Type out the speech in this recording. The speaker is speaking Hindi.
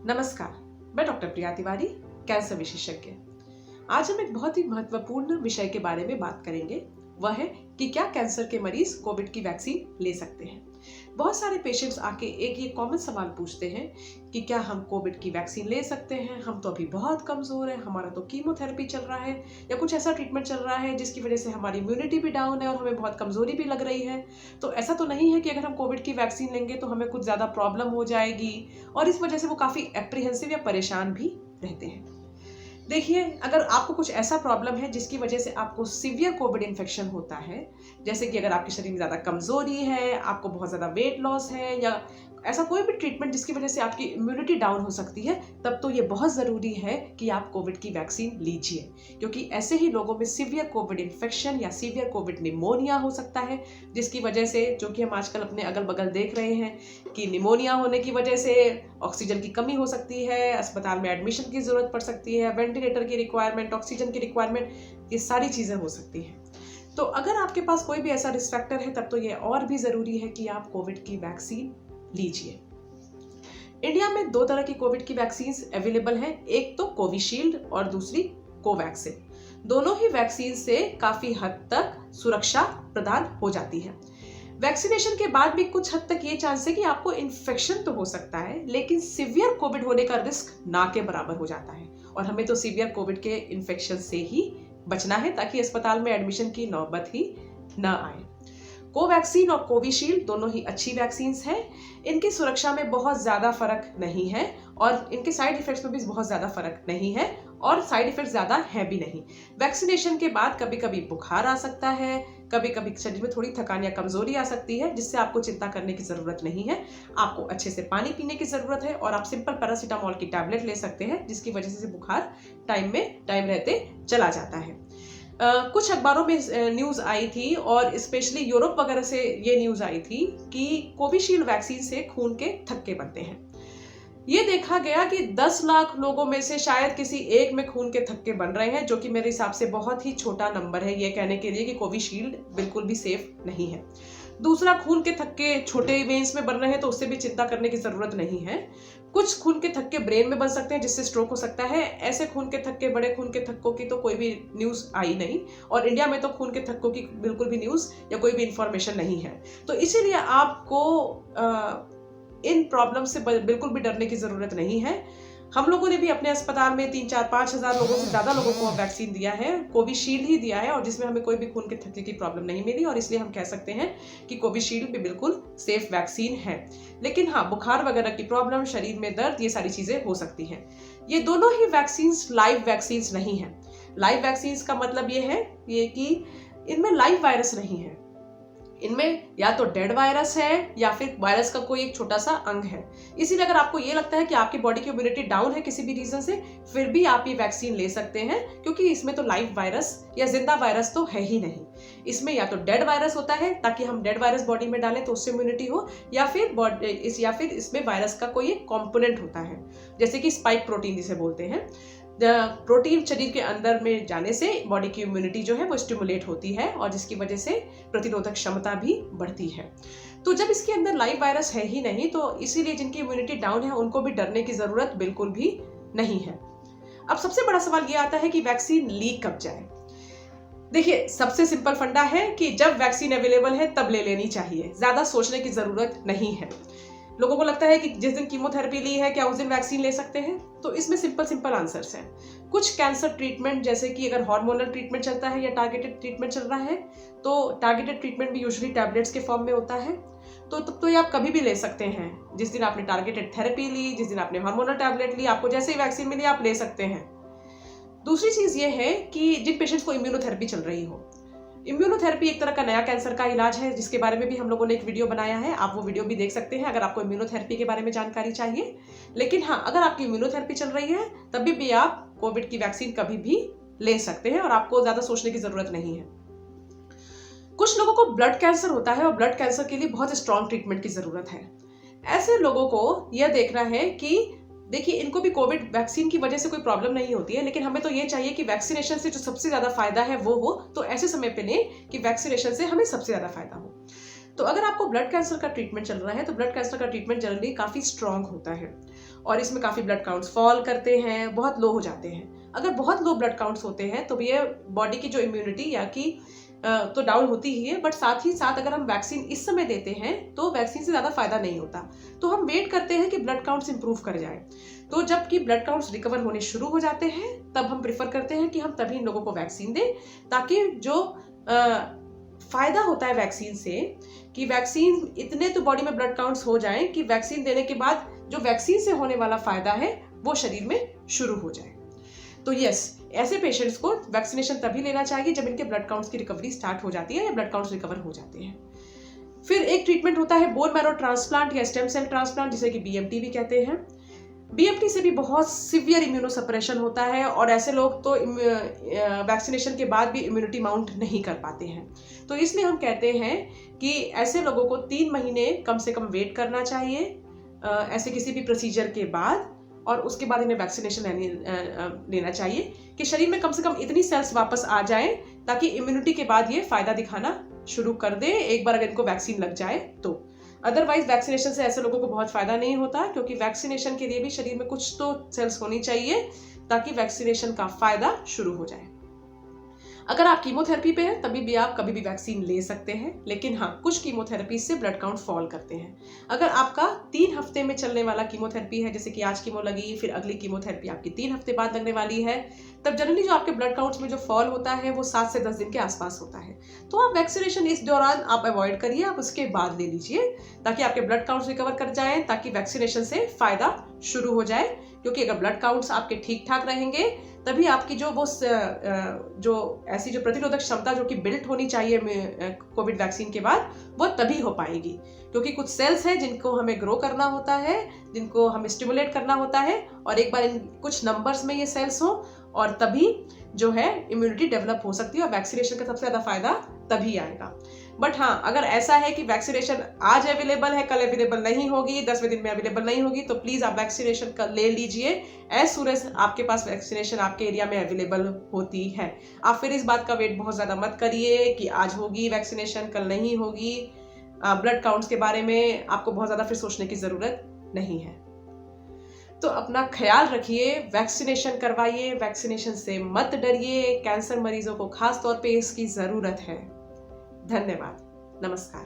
नमस्कार, मैं डॉक्टर प्रिया तिवारी, कैंसर विशेषज्ञ। आज हम एक बहुत ही महत्वपूर्ण विषय के बारे में बात करेंगे। वह है कि क्या कैंसर के मरीज कोविड की वैक्सीन ले सकते हैं। बहुत सारे पेशेंट्स आके एक ये कॉमन सवाल पूछते हैं कि क्या हम कोविड की वैक्सीन ले सकते हैं, हम तो अभी बहुत कमजोर है, हमारा तो कीमोथेरेपी चल रहा है या कुछ ऐसा ट्रीटमेंट चल रहा है जिसकी वजह से हमारी इम्यूनिटी भी डाउन है और हमें बहुत कमजोरी भी लग रही है। तो ऐसा तो नहीं है कि अगर हम कोविड की वैक्सीन लेंगे तो हमें कुछ ज्यादा प्रॉब्लम हो जाएगी, और इस वजह से वो काफी एप्रीहेंसिव या परेशान भी रहते हैं। देखिए, अगर आपको कुछ ऐसा प्रॉब्लम है जिसकी वजह से आपको सीवियर कोविड इन्फेक्शन होता है, जैसे कि अगर आपके शरीर में ज़्यादा कमजोरी है, आपको बहुत ज़्यादा वेट लॉस है, या ऐसा कोई भी ट्रीटमेंट जिसकी वजह से आपकी इम्यूनिटी डाउन हो सकती है, तब तो ये बहुत ज़रूरी है कि आप कोविड की वैक्सीन लीजिए। क्योंकि ऐसे ही लोगों में सीवियर कोविड इन्फेक्शन या सीवियर कोविड निमोनिया हो सकता है, जिसकी वजह से, जो कि हम आजकल अपने अगल बगल देख रहे हैं कि निमोनिया होने की वजह से ऑक्सीजन की कमी हो सकती है, अस्पताल में एडमिशन की जरूरत पड़ सकती है, वेंटिलेटर की रिक्वायरमेंट, ऑक्सीजन की रिक्वायरमेंट, ये सारी चीज़ें हो सकती हैं। तो अगर आपके पास कोई भी ऐसा रिस्क फैक्टर है, तब तो ये और भी ज़रूरी है कि आप कोविड की वैक्सीन लीजिए। इंडिया में 2 तरह की कोविड की वैक्सीन अवेलेबल हैं, एक तो कोविशील्ड और दूसरी कोवैक्सिन। दोनों ही वैक्सीन से काफ़ी हद तक सुरक्षा प्रदान हो जाती है। वैक्सीनेशन के बाद भी कुछ हद तक ये चांस है कि आपको इन्फेक्शन तो हो सकता है, लेकिन सीवियर कोविड होने का रिस्क ना के बराबर हो जाता है, और हमें तो सीवियर कोविड के इन्फेक्शन से ही बचना है ताकि अस्पताल में एडमिशन की नौबत ही ना आए। कोवैक्सीन और कोविशील्ड दोनों ही अच्छी वैक्सीन्स हैं। इनकी सुरक्षा में बहुत ज़्यादा फर्क नहीं है और इनके साइड इफेक्ट्स में भी बहुत ज़्यादा फर्क नहीं है, और साइड इफेक्ट्स ज़्यादा है भी नहीं। वैक्सीनेशन के बाद कभी कभी बुखार आ सकता है, कभी कभी शरीर में थोड़ी थकान या कमजोरी आ सकती है, जिससे आपको चिंता करने की ज़रूरत नहीं है। आपको अच्छे से पानी पीने की ज़रूरत है, और आप सिंपल पैरासीटामोल की टैबलेट ले सकते हैं, जिसकी वजह से बुखार टाइम रहते चला जाता है। कुछ अखबारों में न्यूज़ आई थी, और स्पेशली यूरोप वगैरह से ये न्यूज़ आई थी कि कोविशील्ड वैक्सीन से खून के थक्के बनते हैं। ये देखा गया कि 10 लाख लोगों में से शायद किसी एक में खून के थक्के बन रहे हैं, जो कि मेरे हिसाब से बहुत ही छोटा नंबर है ये कहने के लिए कि कोविशील्ड बिल्कुल भी सेफ नहीं है। दूसरा, खून के थक्के छोटे वेन्स में बन रहे हैं तो उससे भी चिंता करने की जरूरत नहीं है। कुछ खून के थक्के ब्रेन में बन सकते हैं, जिससे स्ट्रोक हो सकता है। ऐसे खून के थक्के, बड़े खून के थक्कों की तो कोई भी न्यूज़ आई नहीं, और इंडिया में तो खून के थक्कों की बिल्कुल भी न्यूज़ या कोई भी इंफॉर्मेशन नहीं है। तो इसीलिए आपको इन प्रॉब्लम से बिल्कुल भी डरने की ज़रूरत नहीं है। हम लोगों ने भी अपने अस्पताल में 3-4-5 हज़ार लोगों से ज़्यादा लोगों को वैक्सीन दिया है, कोविशील्ड ही दिया है, और जिसमें हमें कोई भी खून के थक्के की प्रॉब्लम नहीं मिली, और इसलिए हम कह सकते हैं कि कोविशील्ड भी बिल्कुल सेफ वैक्सीन है। लेकिन हाँ, बुखार वगैरह की प्रॉब्लम, शरीर में दर्द, ये सारी चीज़ें हो सकती हैं। ये दोनों ही वैक्सीन्स लाइव वैक्सीन्स नहीं हैं। लाइव वैक्सीन्स का मतलब ये है कि इनमें लाइव वायरस नहीं है। इनमें या तो डेड वायरस है या फिर वायरस का कोई एक छोटा सा अंग है। इसीलिए अगर आपको ये लगता है कि आपकी बॉडी की इम्यूनिटी डाउन है किसी भी रीजन से, फिर भी आप ये वैक्सीन ले सकते हैं, क्योंकि इसमें तो लाइव वायरस या जिंदा वायरस तो है ही नहीं। इसमें या तो डेड वायरस होता है ताकि हम डेड वायरस बॉडी में डालें तो उससे इम्यूनिटी हो, या फिर इसमें वायरस का कोई एक कॉम्पोनेंट होता है, जैसे कि स्पाइक प्रोटीन जिसे बोलते हैं। प्रोटीन शरीर के अंदर में जाने से बॉडी की इम्यूनिटी जो है वो स्टिमुलेट होती है, और जिसकी वजह से प्रतिरोधक क्षमता भी बढ़ती है। तो जब इसके अंदर लाइव वायरस है ही नहीं, तो इसीलिए जिनकी इम्यूनिटी डाउन है उनको भी डरने की जरूरत बिल्कुल भी नहीं है। अब सबसे बड़ा सवाल ये आता है कि वैक्सीन लीक कब जाए। देखिए, सबसे सिंपल फंडा है कि जब वैक्सीन अवेलेबल है तब ले लेनी चाहिए, ज्यादा सोचने की जरूरत नहीं है। लोगों को लगता है कि जिस दिन कीमोथेरेपी ली है क्या उस दिन वैक्सीन ले सकते हैं, तो इसमें सिंपल आंसर्स हैं। कुछ कैंसर ट्रीटमेंट, जैसे कि अगर हार्मोनल ट्रीटमेंट चलता है या टारगेटेड ट्रीटमेंट चल रहा है, तो टारगेटेड ट्रीटमेंट भी यूजुअली टैबलेट्स के फॉर्म में होता है, तो तब तो ये आप कभी भी ले सकते हैं। जिस दिन आपने टारगेटेड थेरेपी ली, जिस दिन आपने हार्मोनल टैबलेट ली, आपको जैसे ही वैक्सीन मिली आप ले सकते हैं। दूसरी चीज ये है कि जिन पेशेंट्स को इम्यूनोथेरेपी चल रही हो, इम्यूनोथेरेपी एक तरह का नया कैंसर का इलाज है, जिसके बारे में भी हम लोगों ने एक वीडियो बनाया है, आप वो वीडियो भी देख सकते हैं अगर आपको इम्यूनोथेरेपी के बारे में जानकारी चाहिए। लेकिन हाँ, अगर आपकी इम्यूनोथेरेपी चल रही है तभी भी आप कोविड की वैक्सीन कभी भी ले सकते हैं, और आपको ज्यादा सोचने की जरूरत नहीं है। कुछ लोगों को ब्लड कैंसर होता है, और ब्लड कैंसर के लिए बहुत स्ट्रॉन्ग ट्रीटमेंट की जरूरत है। ऐसे लोगों को यह देखना है कि देखिए, इनको भी कोविड वैक्सीन की वजह से कोई प्रॉब्लम नहीं होती है, लेकिन हमें तो ये चाहिए कि वैक्सीनेशन से जो सबसे ज्यादा फायदा है वो हो, तो ऐसे समय पे लें कि वैक्सीनेशन से हमें सबसे ज्यादा फायदा हो। तो अगर आपको ब्लड कैंसर का ट्रीटमेंट चल रहा है तो ब्लड कैंसर का ट्रीटमेंट जनरली काफ़ी स्ट्रॉन्ग होता है और इसमें काफ़ी ब्लड काउंट्स फॉल करते हैं, बहुत लो हो जाते हैं। अगर बहुत लो ब्लड काउंट्स होते हैं तो ये बॉडी की जो इम्यूनिटी या कि तो डाउन होती ही है, बट साथ ही साथ अगर हम वैक्सीन इस समय देते हैं तो वैक्सीन से ज़्यादा फायदा नहीं होता। तो हम वेट करते हैं कि ब्लड काउंट्स इंप्रूव कर जाए। तो जबकि ब्लड काउंट्स रिकवर होने शुरू हो जाते हैं तब हम प्रिफर करते हैं कि हम तभी इन लोगों को वैक्सीन दें, ताकि जो फायदा होता है वैक्सीन से कि वैक्सीन इतने तो बॉडी में ब्लड काउंट्स हो जाएं कि वैक्सीन देने के बाद जो वैक्सीन से होने वाला फायदा है वो शरीर में शुरू हो जाए। तो यस, ऐसे पेशेंट्स को वैक्सीनेशन तभी लेना चाहिए जब इनके ब्लड काउंट्स की रिकवरी स्टार्ट हो जाती है या ब्लड काउंट्स रिकवर हो जाते हैं। फिर एक ट्रीटमेंट होता है बोन मैरो ट्रांसप्लांट या स्टेम सेल ट्रांसप्लांट, जिसे कि बीएमटी भी कहते हैं। बीएमटी से भी बहुत सिवियर इम्यूनोसप्रेशन होता है और ऐसे लोग तो वैक्सीनेशन के बाद भी इम्यूनिटी माउंट नहीं कर पाते हैं। तो इसलिए हम कहते हैं कि ऐसे लोगों को 3 महीने कम से कम वेट करना चाहिए ऐसे किसी भी प्रोसीजर के बाद, और उसके बाद इन्हें वैक्सीनेशन लेना चाहिए कि शरीर में कम से कम इतनी सेल्स वापस आ जाएं ताकि इम्यूनिटी के बाद ये फायदा दिखाना शुरू कर दे एक बार अगर इनको वैक्सीन लग जाए तो। अदरवाइज वैक्सीनेशन से ऐसे लोगों को बहुत फायदा नहीं होता, क्योंकि वैक्सीनेशन के लिए भी शरीर में कुछ तो सेल्स होनी चाहिए ताकि वैक्सीनेशन का फायदा शुरू हो जाए। अगर आप कीमोथेरेपी पे हैं तभी भी आप कभी भी वैक्सीन ले सकते हैं, लेकिन हाँ, कुछ कीमोथेरेपी से ब्लड काउंट फॉल करते हैं। अगर आपका 3 हफ्ते में चलने वाला कीमोथेरेपी है, जैसे कि आज कीमो लगी, फिर अगली कीमोथेरेपी आपकी 3 हफ्ते बाद लगने वाली है, तब जनरली जो आपके ब्लड काउंट्स में जो फॉल होता है वो 7 से 10 दिन के आसपास होता है। तो आप वैक्सीनेशन इस दौरान आप अवॉइड करिए, आप उसके बाद ले लीजिए ताकि आपके ब्लड काउंट्स रिकवर कर जाए, ताकि वैक्सीनेशन से फायदा शुरू हो जाए। क्योंकि अगर ब्लड काउंट्स आपके ठीक ठाक रहेंगे तभी आपकी जो ऐसी जो प्रतिरोधक क्षमता जो कि बिल्ट होनी चाहिए कोविड वैक्सीन के बाद, वो तभी हो पाएगी। क्योंकि कुछ सेल्स हैं जिनको हमें ग्रो करना होता है, जिनको हमें स्टिमुलेट करना होता है, और एक बार इन कुछ नंबर्स में ये सेल्स हो और तभी जो है इम्यूनिटी डेवलप हो सकती है, और वैक्सीनेशन का सबसे ज़्यादा फायदा तभी आएगा। बट हाँ, अगर ऐसा है कि वैक्सीनेशन आज अवेलेबल है, कल अवेलेबल नहीं होगी, 10वें दिन में अवेलेबल नहीं होगी, तो प्लीज़ आप वैक्सीनेशन कर ले लीजिए एज सून एज आपके पास वैक्सीनेशन आपके एरिया में अवेलेबल होती है। आप फिर इस बात का वेट बहुत ज़्यादा मत करिए कि आज होगी वैक्सीनेशन, कल नहीं होगी। ब्लड काउंट्स के बारे में आपको बहुत ज़्यादा फिर सोचने की ज़रूरत नहीं है। तो अपना ख्याल रखिए, वैक्सीनेशन करवाइए, वैक्सीनेशन से मत डरिए। कैंसर मरीजों को खास तौर पे इसकी ज़रूरत है। धन्यवाद, नमस्कार।